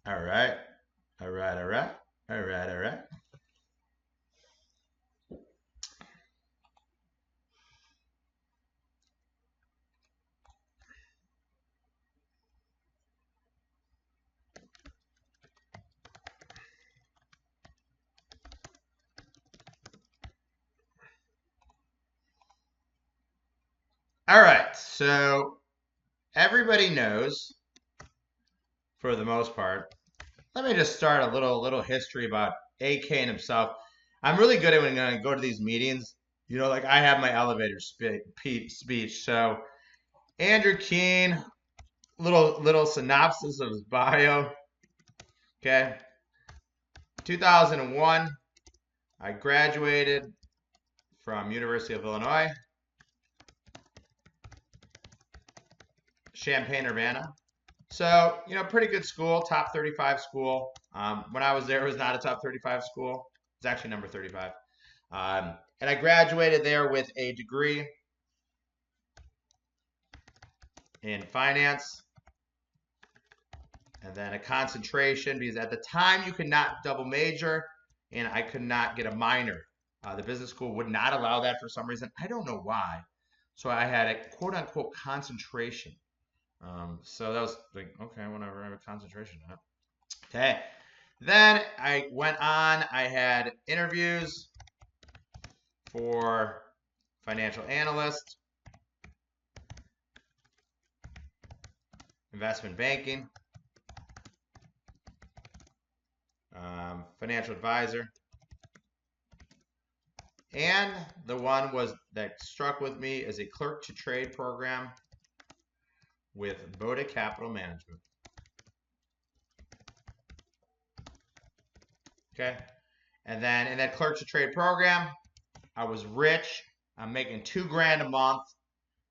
All right. All right. All right. All right. All right. All right. So everybody knows, for the most part. Let me just start a little history about AK and himself. I'm really good at when I go to these meetings. Like I have my elevator speech. So Andrew Keene, little synopsis of his bio. Okay, 2001, I graduated from University of Illinois, Champaign-Urbana. So, pretty good school, top 35 school. When I was there, it was not a top 35 school. It's actually number 35. And I graduated there with a degree in finance and then a concentration because at the time you could not double major and I could not get a minor. The business school would not allow that for some reason. I don't know why. So I had a quote unquote concentration. So that was like, okay, whatever, I have a concentration. Okay. Then I went on, I had interviews for financial analyst, investment banking, financial advisor, and the one was that struck with me as a clerk to trade program with Boda Capital Management. Okay. And then in that clerk to trade program, I was rich. I'm making $2,000 a month.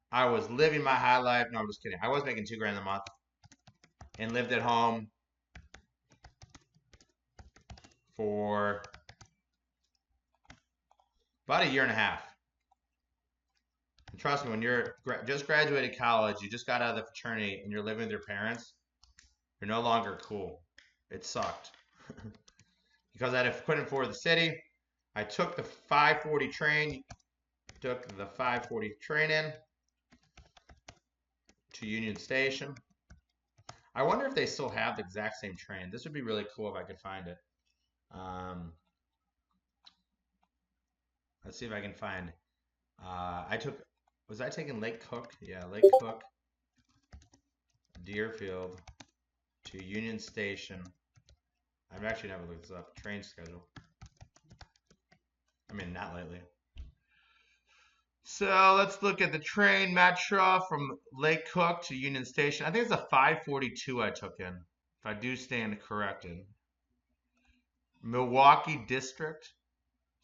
I was living my high life. No, I'm just kidding. I was making $2,000 a month and lived at home for about a year and a half. And trust me, when you're just graduated college, you just got out of the fraternity and you're living with your parents, you're no longer cool. It sucked. Because I couldn't afford the city, I took the 540 train, took the 540 train in to Union Station. I wonder if they still have the exact same train. This would be really cool if I could find it. Let's see if I can find. Was I taking Lake Cook? Yeah, Lake Cook, Deerfield to Union Station. I've actually never looked this up. Train schedule. I mean, not lately. So let's look at the train metro from Lake Cook to Union Station. I think it's a 542 I took in, if I do stand corrected. Milwaukee District.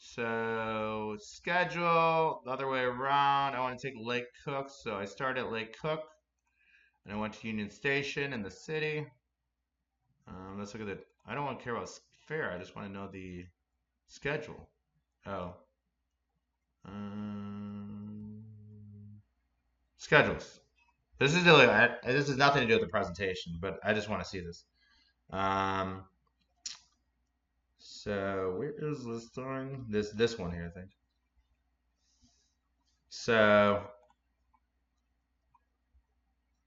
So schedule the other way around. I want to take Lake Cook, so I started at Lake Cook, and I went to Union Station in the city. Let's look at it. I don't want to care about fare. I just want to know the schedule. Oh. Schedules. This is nothing to do with the presentation, but I just want to see this. So where is this starting? This one here, I think. So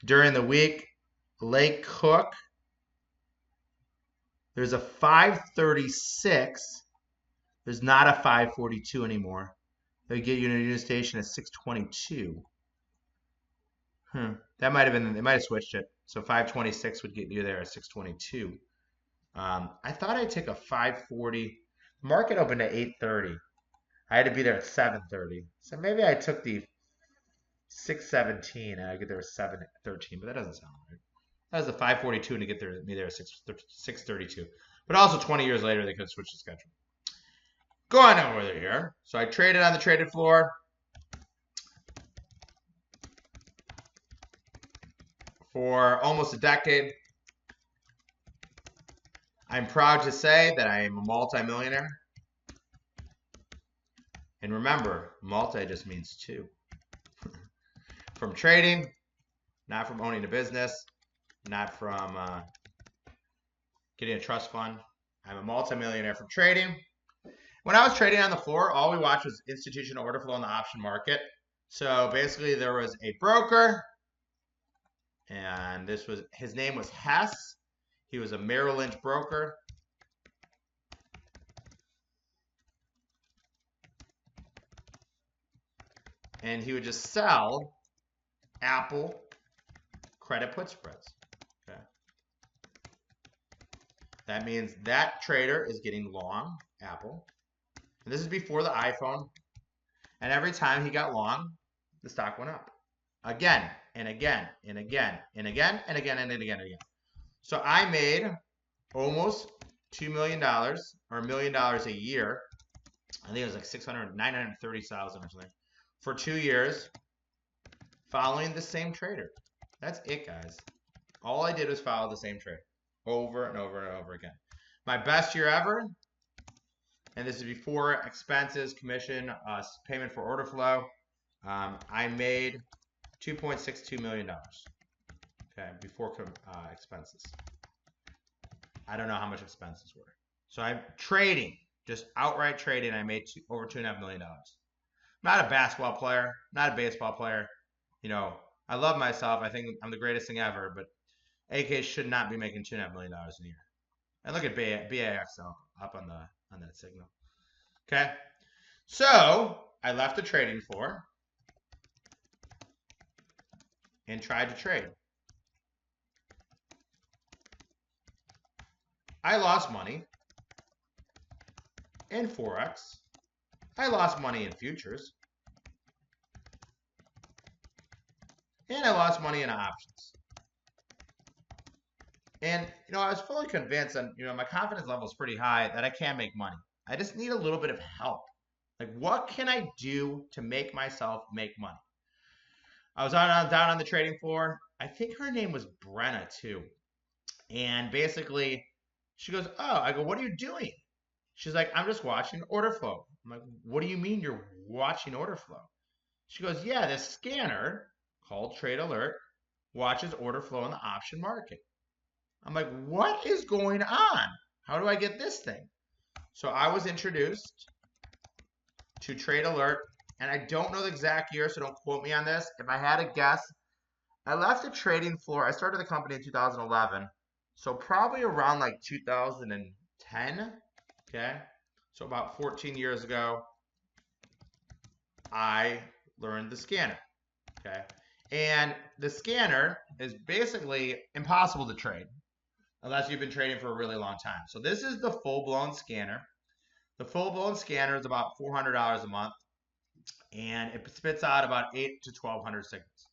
during the week, Lake Cook, there's a 536. There's not a 542 anymore. They get you to Union Station at 622. That might have been, they might have switched it. So 526 would get you there at 622. I thought I'd take a 540. Market opened at 8:30. I had to be there at 7:30. So maybe I took the 617 and I get there at 7:13, but that doesn't sound right. That was the 542 and to get me there at 6:32. But also 20 years later, they could switch the schedule. Going over here. So I traded on the traded floor for almost a decade. I'm proud to say that I am a multimillionaire. And remember, multi just means two. From trading, not from owning a business, not from getting a trust fund. I'm a multimillionaire from trading. When I was trading on the floor, all we watched was institutional order flow in the option market. So basically there was a broker, and his name was Hess. He was a Merrill Lynch broker. And he would just sell Apple credit put spreads. Okay. That means that trader is getting long Apple. And this is before the iPhone. And every time he got long, the stock went up. Again, and again, and again, and again, and again, and again, and again. So I made almost $2 million or $1 million a year. I think it was like 930,000 or something for 2 years following the same trader. That's it, guys. All I did was follow the same trader over and over and over again. My best year ever, and this is before expenses, commission, payment for order flow. I made $2.62 million. Okay, before expenses. I don't know how much expenses were. So I'm trading, just outright trading. I made over $2.5 million. Not a basketball player, not a baseball player. You know, I love myself. I think I'm the greatest thing ever, but AK should not be making $2.5 million a year. And look at BAXL up on that signal. Okay, so I left the trading floor and tried to trade. I lost money in Forex. I lost money in futures. And I lost money in options. And, you know, I was fully convinced, and, you know, my confidence level is pretty high that I can make money. I just need a little bit of help. Like, what can I do to make myself make money? I was down on the trading floor. I think her name was Brenna, too. And basically, she goes, oh, I go, what are you doing? She's like, I'm just watching order flow. I'm like, what do you mean you're watching order flow? She goes, yeah, this scanner called Trade Alert watches order flow in the option market. I'm like, what is going on? How do I get this thing? So I was introduced to Trade Alert, and I don't know the exact year, so don't quote me on this. If I had a guess, I left the trading floor. I started the company in 2011, so probably around like 2010. Okay, so about 14 years ago, I learned the scanner. Okay, and the scanner is basically impossible to trade unless you've been trading for a really long time. So this is the full-blown scanner. The full-blown scanner is about $400 a month, and it spits out about 8 to 1,200 signals.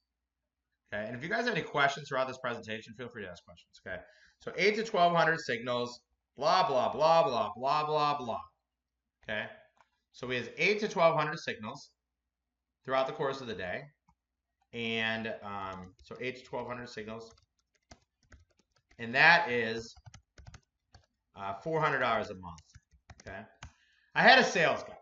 Okay, and if you guys have any questions throughout this presentation, feel free to ask questions. Okay, so 8 to 1,200 signals, blah, blah, blah, blah, blah, blah, blah. Okay, so we have 8 to 1,200 signals throughout the course of the day, and so 8 to 1,200 signals, and that is $400 a month. Okay, I had a sales guy.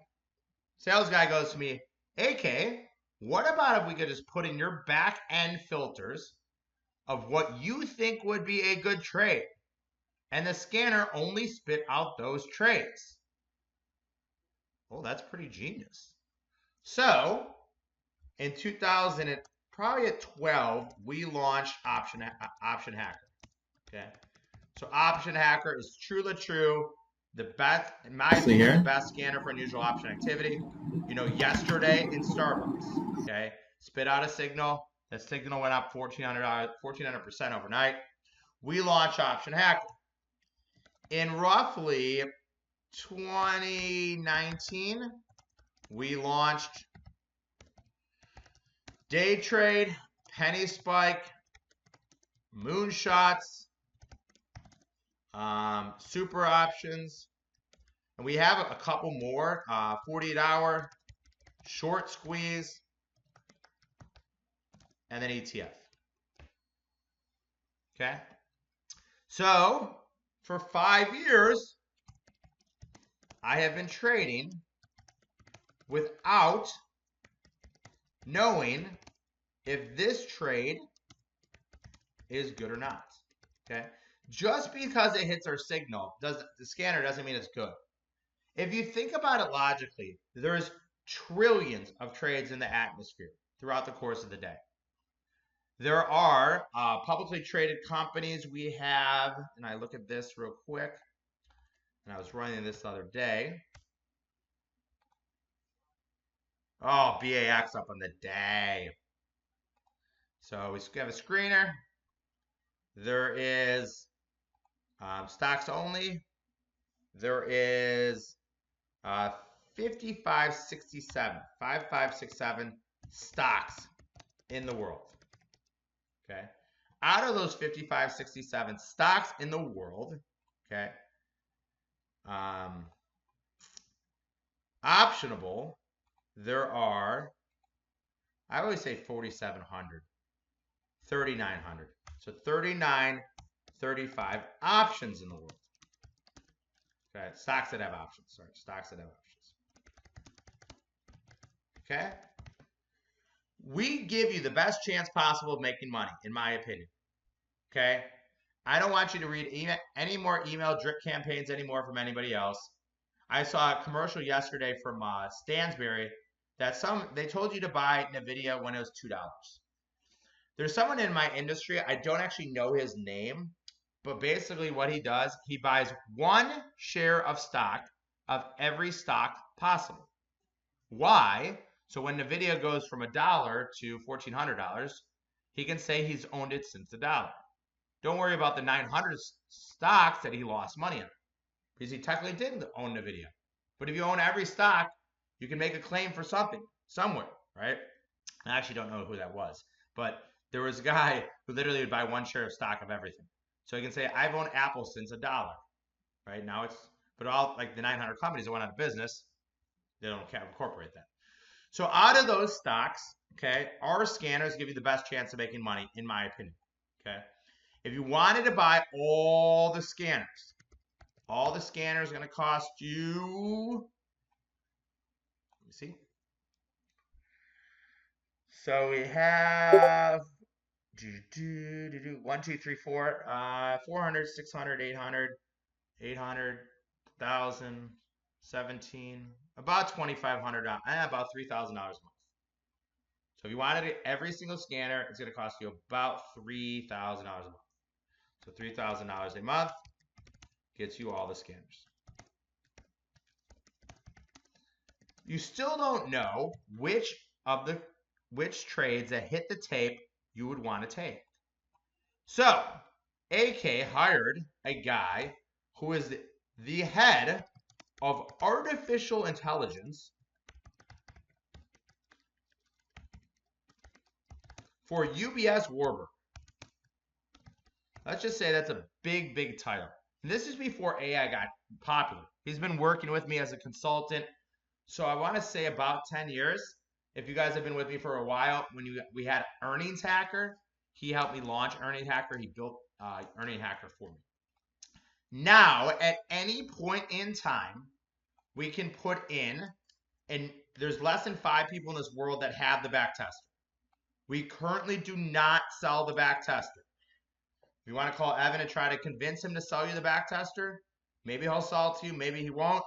Sales guy goes to me, AK, what about if we could just put in your back end filters of what you think would be a good trade, and the scanner only spit out those trades? Oh, that's pretty genius. So in 2012, we launched Option Hacker. Okay, so Option Hacker is truly true. The best, in my opinion, the best scanner for unusual option activity. You know, yesterday in Starbucks, okay, spit out a signal. That signal went up 1,400% overnight. We launched Option Hacker. In roughly 2019, we launched Day Trade, Penny Spike, Moonshots, Super Options, and we have a couple more, 48-hour, Short Squeeze, and then ETF. Okay, so for 5 years, I have been trading without knowing if this trade is good or not. Okay, just because it hits our signal, the scanner doesn't mean it's good. If you think about it logically, there's trillions of trades in the atmosphere throughout the course of the day. There are publicly traded companies we have, and I look at this real quick, and I was running this the other day. Oh, BAX up on the day. So we have a screener. There is stocks only. There is 5567 stocks in the world. Okay. Out of those 5567 stocks in the world, okay, optionable, there are, I always say 4,700, 3,900. So 3935 options in the world. Okay, stocks that have options. Sorry, stocks that have options. Okay. We give you the best chance possible of making money, in my opinion. Okay. I don't want you to read any more email drip campaigns anymore from anybody else. I saw a commercial yesterday from Stansberry that they told you to buy NVIDIA when it was $2. There's someone in my industry, I don't actually know his name, but basically what he does, he buys one share of stock of every stock possible. Why? So when NVIDIA goes from $1 to $1,400, he can say he's owned it since $1. Don't worry about the 900 stocks that he lost money on, because he technically didn't own NVIDIA. But if you own every stock, you can make a claim for something, somewhere, right? I actually don't know who that was, but there was a guy who literally would buy one share of stock of everything. So he can say, I've owned Apple since $1, right? Now it's, but all like the 900 companies that went out of business, they don't incorporate that. So out of those stocks, okay, our scanners give you the best chance of making money, in my opinion, okay? If you wanted to buy all the scanners are going to cost you, let me see. So we have 1, 2, 3, 4, 400, 600, 800, 1,000, 17, about $2,500, about $3,000 a month. So if you wanted every single scanner, it's going to cost you about $3,000 a month. So $3,000 a month gets you all the scanners. You still don't know which trades that hit the tape you would want to take. So AK hired a guy who is the head of artificial intelligence for UBS Warburg. Let's just say that's a big, big title. And this is before AI got popular. He's been working with me as a consultant. So I want to say about 10 years. If you guys have been with me for a while, when we had Earnings Hacker, he helped me launch Earnings Hacker. He built Earnings Hacker for me. Now, at any point in time, we can put in, and there's less than 5 people in this world that have the back tester. We currently do not sell the back tester. If you want to call Evan and try to convince him to sell you the back tester, maybe he'll sell it to you, maybe he won't.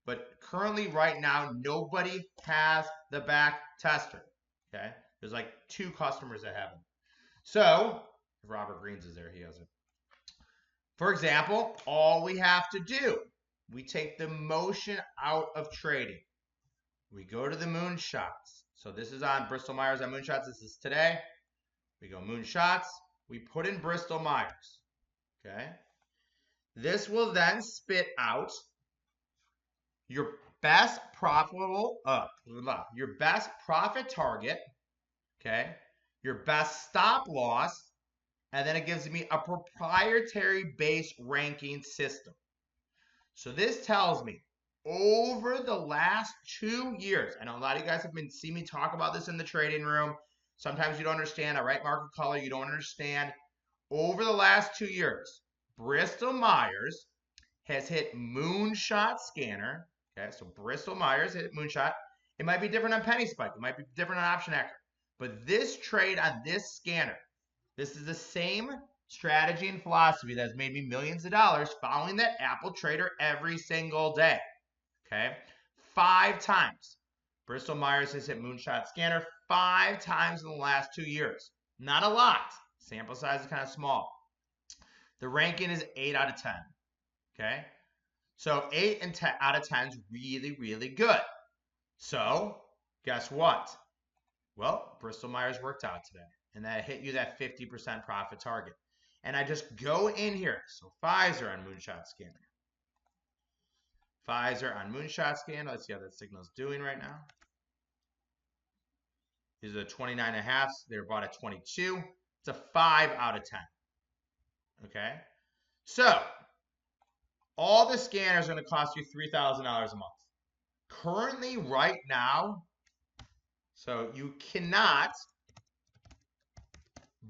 But currently, right now, nobody has the back tester. Okay? There's like 2 customers that have it. So, if Robert Greens is there, he has it. For example, all we have to do, we take the motion out of trading. We go to the moonshots. So this is on Bristol Myers on moonshots. This is today. We go moonshots. We put in Bristol Myers. Okay? This will then spit out your best profitable, your best profit target, okay? Your best stop loss, and then it gives me a proprietary base ranking system. So this tells me over the last 2 years, I know a lot of you guys have been seeing me talk about this in the trading room. Sometimes you don't understand. I write market color, you don't understand. Over the last 2 years, Bristol Myers has hit Moonshot Scanner. Okay, so Bristol Myers hit Moonshot. It might be different on Penny Spike. It might be different on Option Hacker. But this trade on this scanner, this is the same strategy and philosophy that has made me millions of dollars following that Apple trader every single day. Okay? 5 times. Bristol Myers has hit Moonshot Scanner 5 times in the last 2 years. Not a lot. Sample size is kind of small. The ranking is 8 out of 10. Okay? So 8 and 10 out of 10 is really, really good. So guess what? Well, Bristol Myers worked out today, and that hit you that 50% profit target. And I just go in here. So Pfizer on Moonshot Scanner. Pfizer on Moonshot Scanner. Let's see how that signal's doing right now. These are the 29.5s. They're bought at 22. It's a 5 out of 10. Okay? So, all the scanners are going to cost you $3,000 a month. Currently, right now, so you cannot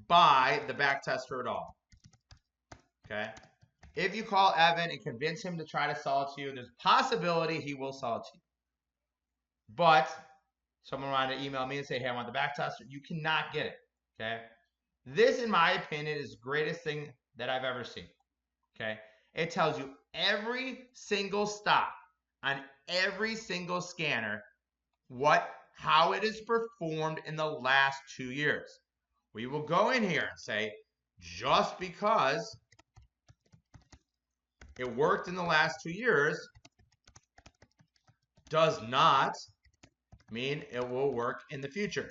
buy the back tester at all. Okay? If you call Evan and convince him to try to sell it to you, there's a possibility he will sell it to you. But someone wanted to email me and say, hey, I want the back tester. You cannot get it. Okay? This, in my opinion, is the greatest thing that I've ever seen. Okay? It tells you every single stock on every single scanner, how it has performed in the last 2 years. We will go in here and say, just because it worked in the last 2 years does not mean it will work in the future.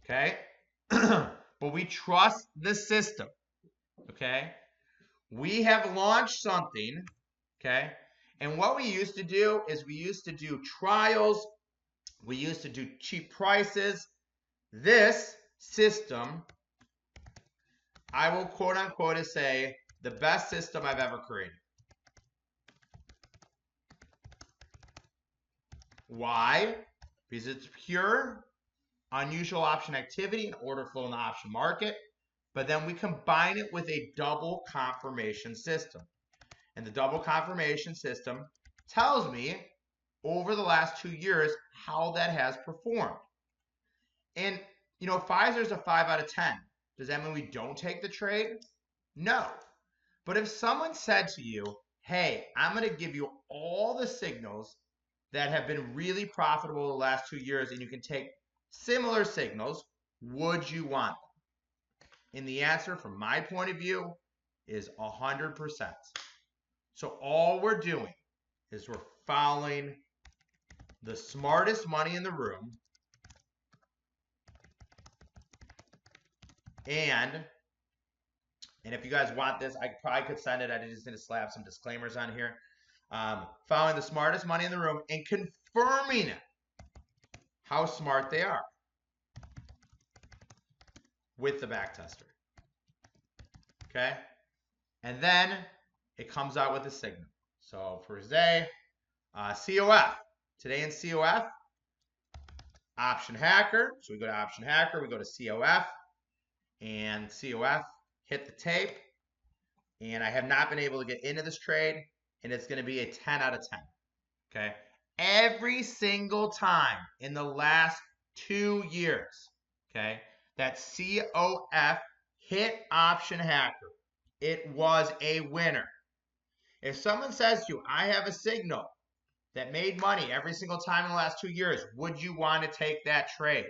Okay? But we trust the system. Okay? We have launched something. Okay? And what we used to do is we used to do trials. We used to do cheap prices. This system, I will quote unquote say, the best system I've ever created. Why? Because it's pure, unusual option activity and order flow in the option market. But then we combine it with a double confirmation system. And the double confirmation system tells me over the last 2 years how that has performed. And, you know, Pfizer's a 5 out of 10. Does that mean we don't take the trade? No. But if someone said to you, hey, I'm going to give you all the signals that have been really profitable the last 2 years, and you can take similar signals, would you want them? And the answer, from my point of view, is 100%. So all we're doing is we're following the smartest money in the room, and if you guys want this, I probably could send it. I just need to slap some disclaimers on here. Following the smartest money in the room and confirming how smart they are with the back tester. Okay? And then it comes out with a signal. So for today, COF. Today in COF, Option Hacker. So we go to Option Hacker, we go to COF, and COF hit the tape. And I have not been able to get into this trade, and it's going to be a 10 out of 10. Okay? Every single time in the last 2 years, okay, that COF hit Option Hacker, it was a winner. If someone says to you, I have a signal that made money every single time in the last 2 years, would you want to take that trade?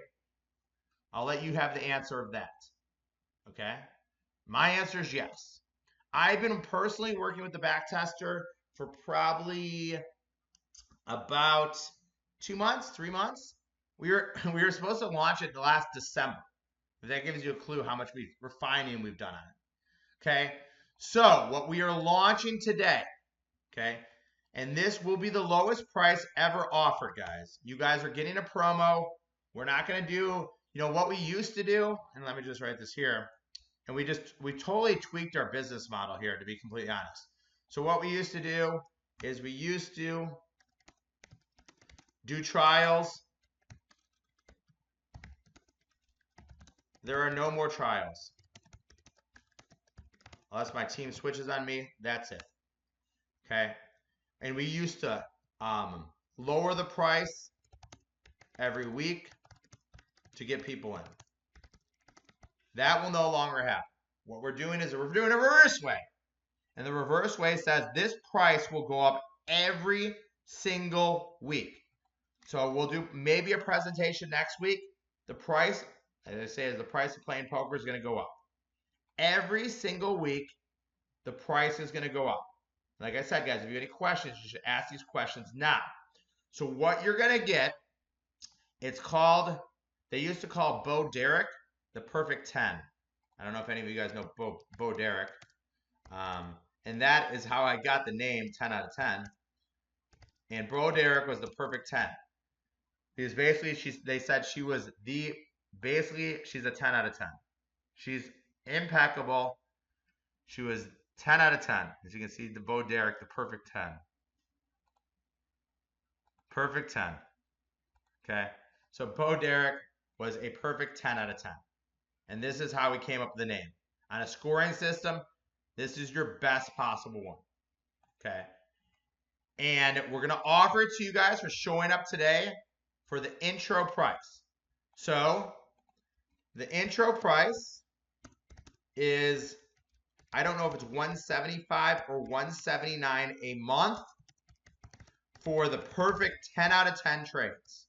I'll let you have the answer of that. Okay? My answer is yes. I've been personally working with the back tester for probably about 2 months, 3 months. We were supposed to launch it last December. That gives you a clue how much refining we've done on it. Okay? So, what we are launching today, okay, and this will be the lowest price ever offered, guys. You guys are getting a promo. We're not going to do, you know, what we used to do, and let me just write this here, and we totally tweaked our business model here, to be completely honest. So what we used to do is we used to do trials. There are no more trials. Unless my team switches on me, that's it. Okay? And we used to lower the price every week to get people in. That will no longer happen. what we're doing is we're doing a reverse way. And the reverse way says this price will go up every single week. So we'll do maybe a presentation next week. The price, as I say, is the price of playing poker is going to go up. Every single week, the price is going to go up. Like I said, guys, if you have any questions, you should ask these questions now. So what you're going to get, it's called, they used to call Bo Derek the perfect 10. I don't know if any of you guys know Bo Derek. And that is how I got the name 10 out of 10. And Bo Derek was the perfect 10. Because basically, they said she was she's a 10 out of 10. She's impeccable. She was 10 out of 10. As you can see, the Bo Derek, the perfect 10. Perfect 10. Okay. So Bo Derek was a perfect 10 out of 10. And this is how we came up with the name. On a scoring system, this is your best possible one. Okay. And we're going to offer it to you guys for showing up today for the intro price. So the intro price is, I don't know if it's $175 or $179 a month for the perfect 10 out of 10 trades.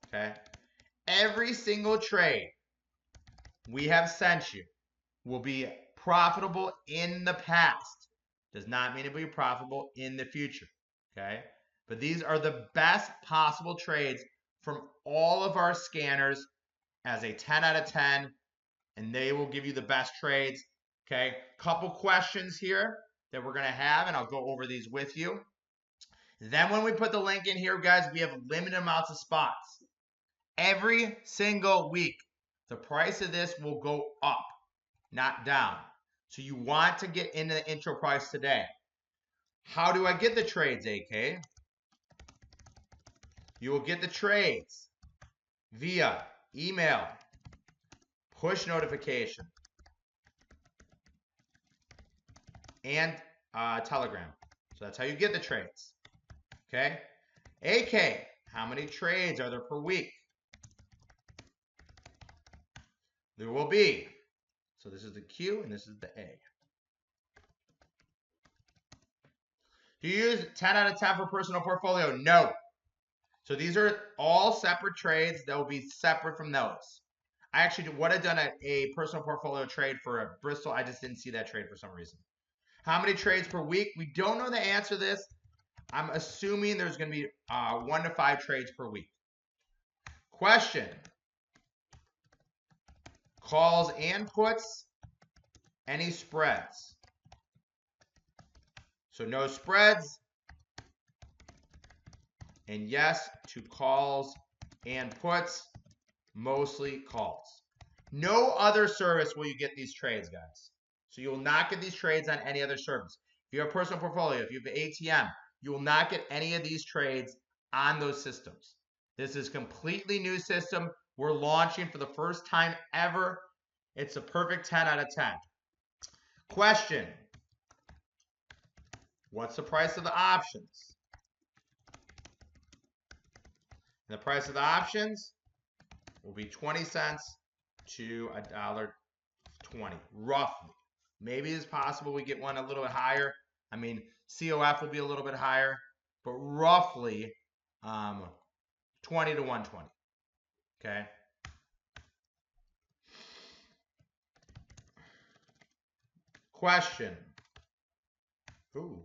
Okay. Every single trade we have sent you will be profitable in the past. Does not mean it will be profitable in the future. Okay. But these are the best possible trades from all of our scanners as a 10 out of 10. And they will give you the best trades. Okay. Couple questions here that we're going to have, and I'll go over these with you. Then when we put the link in here, guys, we have limited amounts of spots. Every single week, the price of this will go up, not down. So you want to get into the intro price today. How do I get the trades, AK? You will get the trades via email, push notification, and Telegram. So that's how you get the trades. Okay? AK, how many trades are there per week? There will be. So this is the Q and this is the A. Do you use 10 out of 10 for personal portfolio? No. So these are all separate trades that will be separate from those. I actually would have done a personal portfolio trade for a Bristol. I just didn't see that trade for some reason. How many trades per week? We don't know the answer to this. I'm assuming there's going to be 1 to 5 trades per week. Question. Calls and puts, any spreads? So no spreads. And yes to calls and puts, mostly calls. No other service will you get these trades, guys. So you will not get these trades on any other service. If you have a personal portfolio, if you have an ATM, you will not get any of these trades on those systems. This is a completely new system. We're launching for the first time ever. It's a perfect 10 out of 10. Question. What's the price of the options? And the price of the options will be 20 cents to $1.20, roughly. Maybe it's possible we get one a little bit higher. I mean, COF will be a little bit higher, but roughly 20 to 120. Okay. Question. Ooh.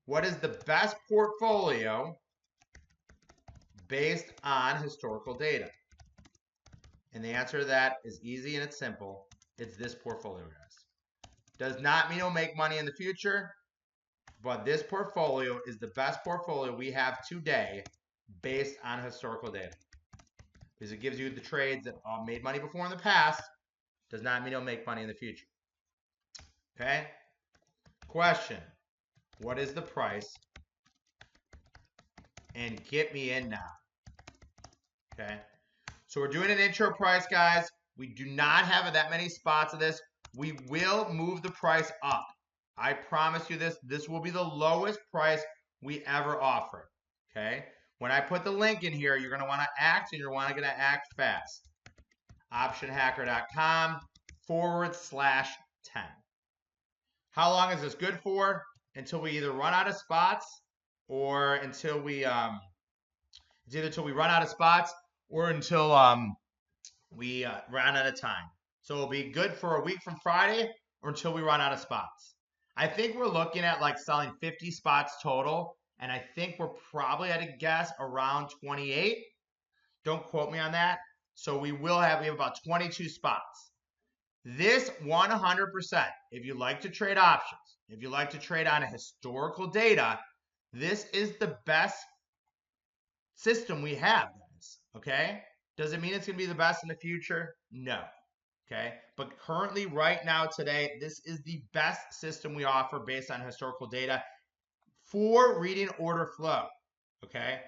What is the best portfolio based on historical data? And the answer to that is easy and it's simple. It's this portfolio, guys. Does not mean it'll make money in the future, but this portfolio is the best portfolio we have today based on historical data. Because it gives you the trades that made money before in the past. Does not mean it'll make money in the future. Okay? Question. What is the price? And get me in now. Okay? So we're doing an intro price, guys. We do not have that many spots of this. We will move the price up. I promise you this. This will be the lowest price we ever offer. Okay? When I put the link in here, you're going to want to act and you're going to act fast. optionhacker.com/10. How long is this good for? Until we either run out of spots or until we it's either until we run out of spots or until we run out of time. So it'll be good for a week from Friday or until we run out of spots. I think we're looking at like selling 50 spots total, and I think we're probably at a guess around 28. Don't quote me on that. So we have about 22 spots. This 100%, if you like to trade options, if you like to trade on a historical data, this is the best system we have, guys. Okay? Does it mean it's going to be the best in the future? No. Okay? But currently, right now, today, this is the best system we offer based on historical data for reading order flow. Okay?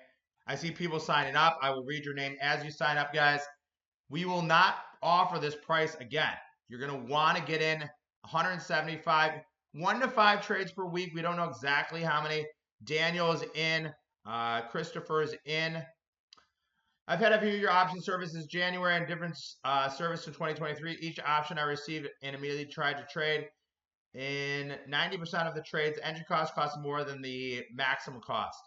I see people signing up. I will read your name as you sign up, guys. We will not offer this price again. You're going to want to get in 175, 1 to 5 trades per week. We don't know exactly how many. Daniel is in. Christopher is in. I've had a few of your option services January and different service in 2023. Each option I received and immediately tried to trade. In 90% of the trades, the entry cost costs more than the maximum cost.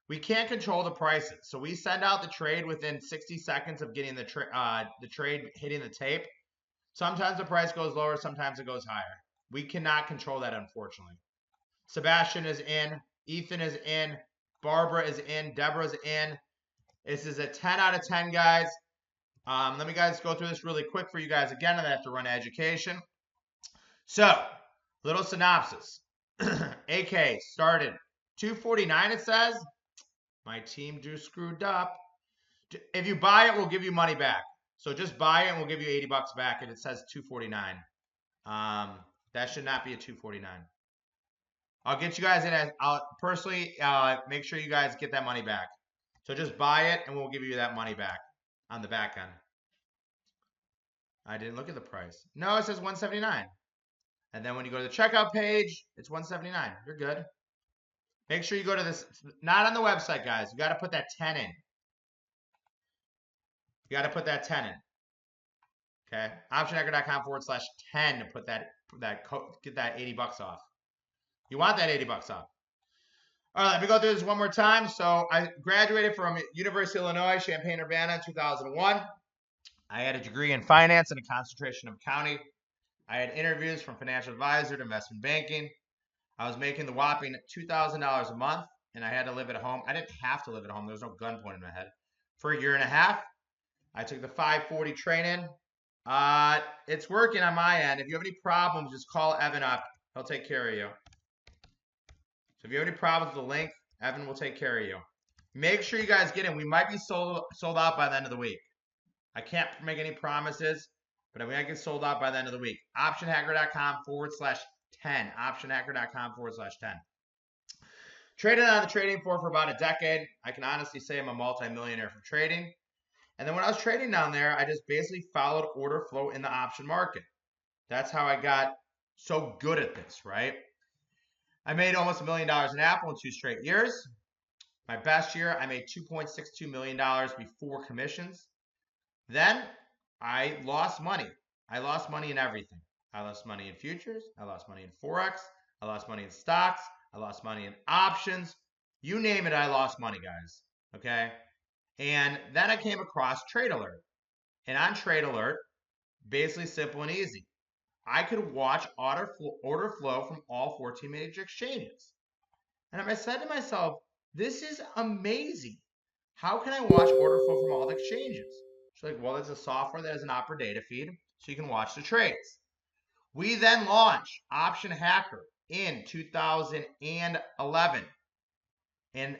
We can't control the prices, so we send out the trade within 60 seconds of getting the trade hitting the tape. Sometimes the price goes lower, sometimes it goes higher. We cannot control that, unfortunately. Sebastian is in. Ethan is in. Barbara is in. Deborah is in. This is a 10 out of 10, guys. Let me guys go through this really quick for you guys again, and I have to run education. So, little synopsis. AK started 249, it says. My team just screwed up. If you buy it, we'll give you money back. So just buy it and we'll give you 80 bucks back, and it says 249. That should not be a 249. I'll get you guys in. I'll personally make sure you guys get that money back. So just buy it and we'll give you that money back on the back end. I didn't look at the price. No, it says 179. And then when you go to the checkout page, it's 179. You're good. Make sure you go to this. Not on the website, guys. You got to put that 10 in. You got to put that 10 in. Okay. Optionhacker.com/10 to put get that 80 bucks off. You want that 80 bucks off. All right, let me go through this one more time. So I graduated from University of Illinois, Champaign-Urbana in 2001. I had a degree in finance and a concentration of accounting. I had interviews from financial advisor to investment banking. I was making the whopping $2,000 a month, and I had to live at home. I didn't have to live at home. There was no gun pointed in my head. For a year and a half, I took the 540 training. It's working on my end. If you have any problems, just call Evan up. He'll take care of you. So if you have any problems with the link, Evan will take care of you. Make sure you guys get in. We might be sold out by the end of the week. I can't make any promises, but we might get sold out by the end of the week. Optionhacker.com/10. Optionhacker.com/10. Traded on the trading floor for about a decade. I can honestly say I'm a multi-millionaire from trading. And then when I was trading down there, I just basically followed order flow in the option market. That's how I got so good at this, right? I made almost $1 million in Apple in 2 straight years. My best year, I made $2.62 million before commissions. Then I lost money. I lost money in everything. I lost money in futures. I lost money in Forex. I lost money in stocks. I lost money in options. You name it, I lost money, guys. Okay? And then I came across Trade Alert. And on Trade Alert, basically simple and easy. I could watch order flow from all 14 major exchanges. And I said to myself, this is amazing. How can I watch order flow from all the exchanges? She's like, well, there's a software that has an opera data feed, so you can watch the trades. We then launched Option Hacker in 2011. In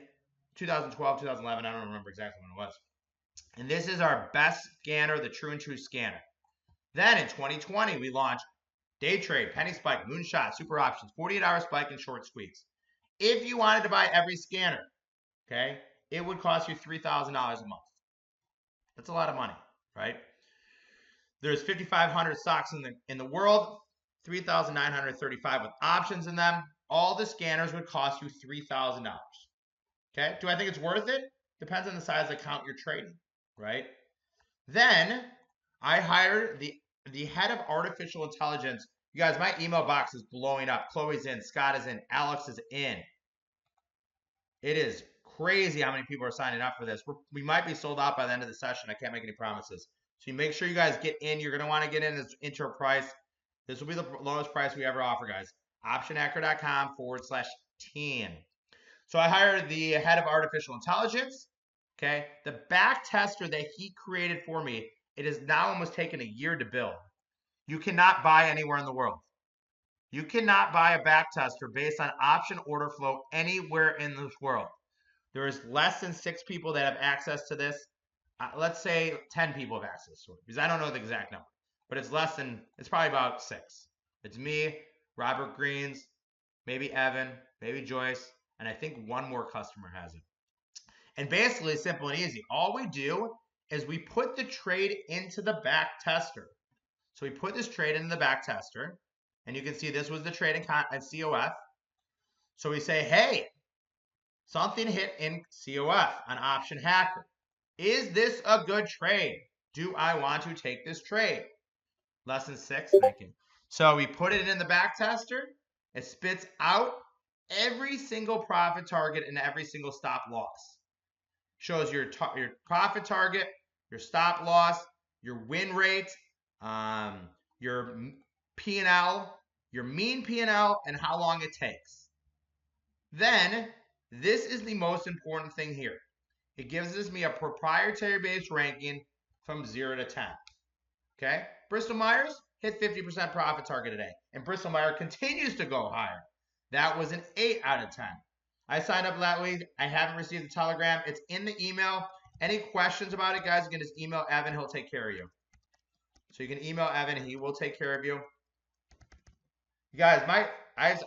2012, 2011, I don't remember exactly when it was. And this is our best scanner, the True and True scanner. Then in 2020, we launched Day Trade, Penny Spike, Moonshot, Super Options, 48-hour spike, and Short Squeeze. If you wanted to buy every scanner, okay, it would cost you $3,000 a month. That's a lot of money, right? There's 5,500 stocks in the world, 3,935 with options in them. All the scanners would cost you $3,000. Okay, do I think it's worth it? Depends on the size of account you're trading, right? Then I hired the head of artificial intelligence. You guys, my email box is blowing up. Chloe's in, Scott is in, Alex is in. It is crazy how many people are signing up for this. We might be sold out by the end of the session. I can't make any promises. So you make sure you guys get in. You're going to want to get in this intro price. This will be the lowest price we ever offer, guys. Optionhacker.com/10. So I hired the head of artificial intelligence. Okay. The back tester that he created for me, it has now almost taken a year to build. You cannot buy anywhere in the world. You cannot buy a back tester based on option order flow anywhere in this world. There is less than 6 people that have access to this. Let's say 10 people have access to it, because I don't know the exact number, but it's less than, it's probably about 6. It's me, Robert Greens, maybe Evan, maybe Joyce, and I think one more customer has it. And basically, it's simple and easy. All we do is we put the trade into the back tester. So we put this trade into the back tester, and you can see this was the trade at COF. So we say, hey, something hit in COF on Option Hacker. Is this a good trade? Do I want to take this trade? Less than 6, thank you. So we put it in the back tester. It spits out every single profit target and every single stop loss. Shows your profit target, your stop loss, your win rate, your P&L, your mean P&L, and how long it takes. Then, this is the most important thing here. It gives me a proprietary-based ranking from 0 to 10. Okay? Bristol Myers hit 50% profit target today, and Bristol Myers continues to go higher. That was an 8 out of 10. I signed up that week. I haven't received the telegram. It's in the email. Any questions about it, guys, you can just email Evan. He'll take care of you. So you can email Evan. He will take care of you. You guys,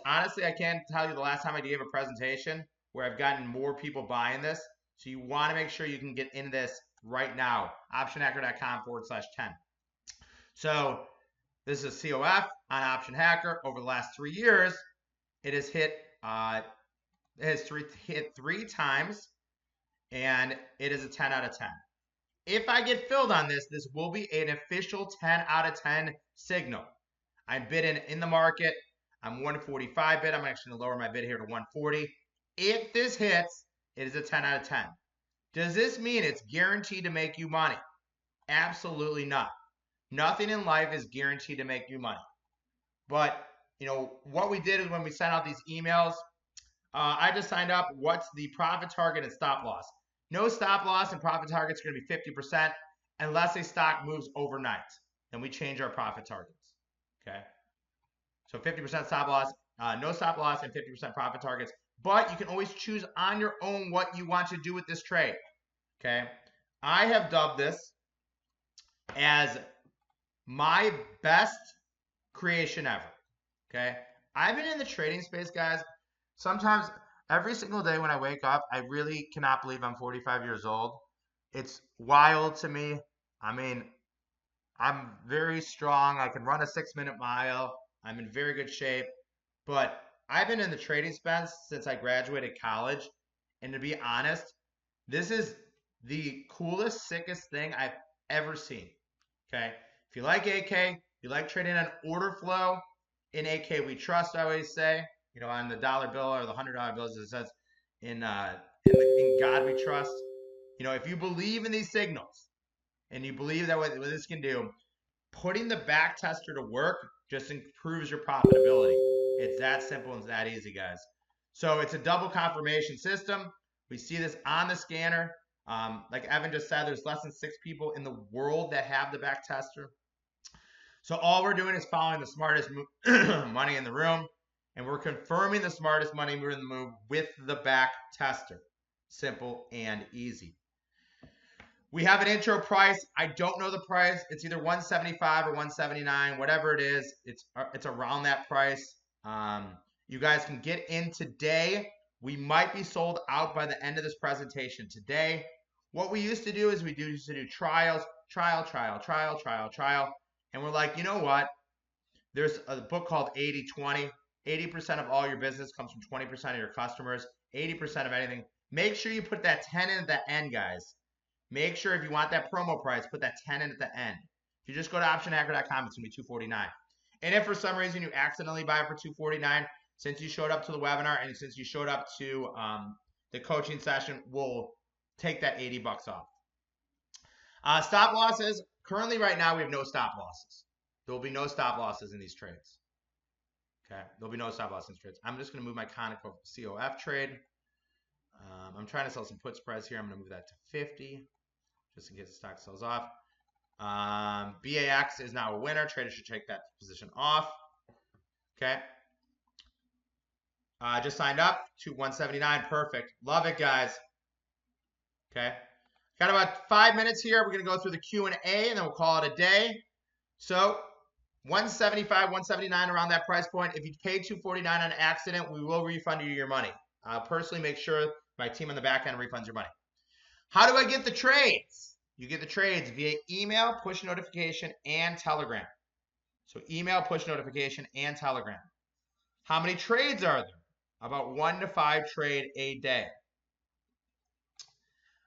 honestly, I can't tell you the last time I gave a presentation where I've gotten more people buying this. So you want to make sure you can get into this right now. Optionhacker.com/10. So this is a COF on Option Hacker. Over the last 3 years, it has hit hit 3 times, and it is a 10 out of 10. If I get filled on this, this will be an official 10 out of 10 signal. I'm bidding in the market. I'm 145 bid. I'm actually going to lower my bid here to 140. If this hits, it is a 10 out of 10. Does this mean it's guaranteed to make you money? Absolutely not. Nothing in life is guaranteed to make you money. But, you know, what we did is when we sent out these emails, I just signed up. What's the profit target and stop loss? No stop loss and profit targets are going to be 50% unless a stock moves overnight. Then we change our profit targets. Okay. So 50% stop loss, no stop loss, and 50% profit targets. But you can always choose on your own what you want to do with this trade. Okay. I have dubbed this as my best creation ever. Okay. I've been in the trading space, guys. Sometimes every single day when I wake up, I really cannot believe I'm 45 years old. It's wild to me. I mean, I'm very strong. I can run a 6-minute mile. I'm in very good shape. But I've been in the trading space since I graduated college. And to be honest, this is the coolest, sickest thing I've ever seen. Okay? If you like AK, you like trading on order flow, in AK we trust, I always say. You know, on the dollar bill or the $100 bills, it says in God we trust. You know, if you believe in these signals and you believe that what this can do, putting the back tester to work just improves your profitability. It's that simple and it's that easy, guys. So it's a double confirmation system. We see this on the scanner. Like Evan just said, there's less than 6 people in the world that have the back tester. So all we're doing is following the smartest money in the room. And we're confirming the smartest money in the move with the back tester. Simple and easy. We have an intro price. I don't know the price. It's either 175 or 179, whatever it is. It's around that price. You guys can get in today. We might be sold out by the end of this presentation today. What we used to do is we used to do trials, trial. And we're like, you know what? There's a book called 80-20. 80% of all your business comes from 20% of your customers. 80% of anything. Make sure you put that 10 in at the end, guys. Make sure if you want that promo price, put that 10 in at the end. If you just go to optionhacker.com, it's going to be $249. And if for some reason you accidentally buy it for $249, since you showed up to the webinar and since you showed up to the coaching session, we'll take that $80 off. Stop losses. Currently, right now, we have no stop losses. There will be no stop losses in these trades. Okay, there'll be no stop loss in these trades. I'm just going to move my Conoco COF trade. I'm trying to sell some put spreads here. I'm going to move that to 50, just in case the stock sells off. BAX is now a winner. Traders should take that position off. Okay. Just signed up to 179. Perfect. Love it, guys. Okay. Got about 5 minutes here. We're going to go through the Q&A, and then we'll call it a day. So 175, 179 around that price point. If you paid $249 on accident, we will refund you your money. I'll personally make sure my team on the back end refunds your money. How do I get the trades? You get the trades via email, push notification, and Telegram. So email, push notification, and Telegram. How many trades are there? About 1 to 5 trade a day.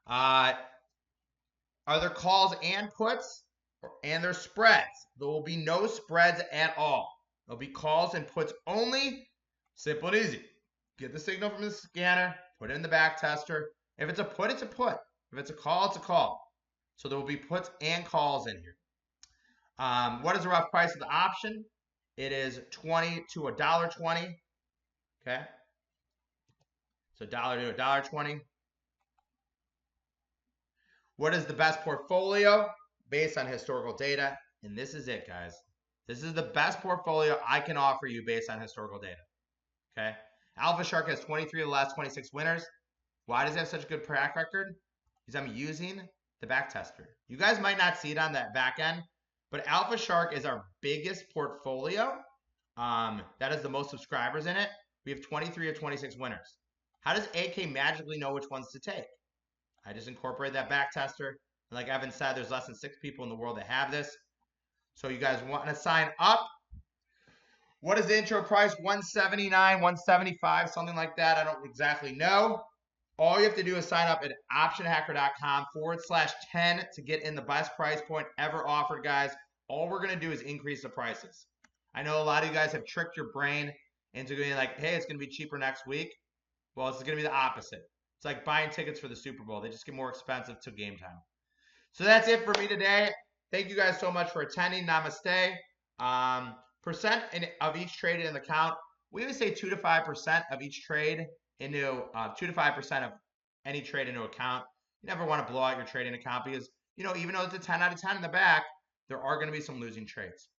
Are there calls and puts? And there's spreads. There will be no spreads at all. There'll be calls and puts only. Simple and easy. Get the signal from the scanner, put it in the back tester. If it's a put, it's a put. If it's a call, it's a call. So there will be puts and calls in here. What is the rough price of the option? It is $20 to $1.20. Okay. So $1 to $1.20. What is the best portfolio? Based on historical data. And this is it, guys. This is the best portfolio I can offer you based on historical data. Okay. Alpha Shark has 23 of the last 26 winners. Why does he have such a good track record? Because I'm using the back tester. You guys might not see it on that back end, but Alpha Shark is our biggest portfolio. That has the most subscribers in it. We have 23 of 26 winners. How does AK magically know which ones to take? I just incorporated that back tester. And like Evan said, there's less than 6 people in the world that have this. So you guys want to sign up. What is the intro price? 179, 175, something like that. I don't exactly know. All you have to do is sign up at optionhacker.com/10 to get in the best price point ever offered, guys. All we're going to do is increase the prices. I know a lot of you guys have tricked your brain into going like, hey, it's going to be cheaper next week. Well, it's going to be the opposite. It's like buying tickets for the Super Bowl. They just get more expensive till game time. So that's it for me today. Thank you guys so much for attending. Namaste. Percent of each trade in the account. We always say 2 to 5% of each trade into 2 to 5% of any trade into account. You never want to blow out your trading account because, you know, even though it's a 10 out of 10 in the back, there are going to be some losing trades.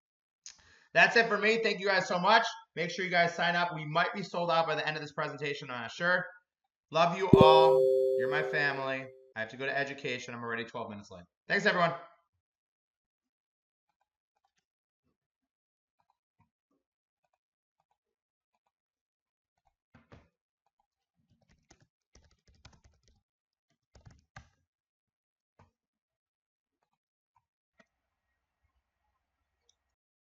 That's it for me. Thank you guys so much. Make sure you guys sign up. We might be sold out by the end of this presentation. I'm not sure. Love you all. You're my family. I have to go to education. I'm already 12 minutes late. Thanks, everyone.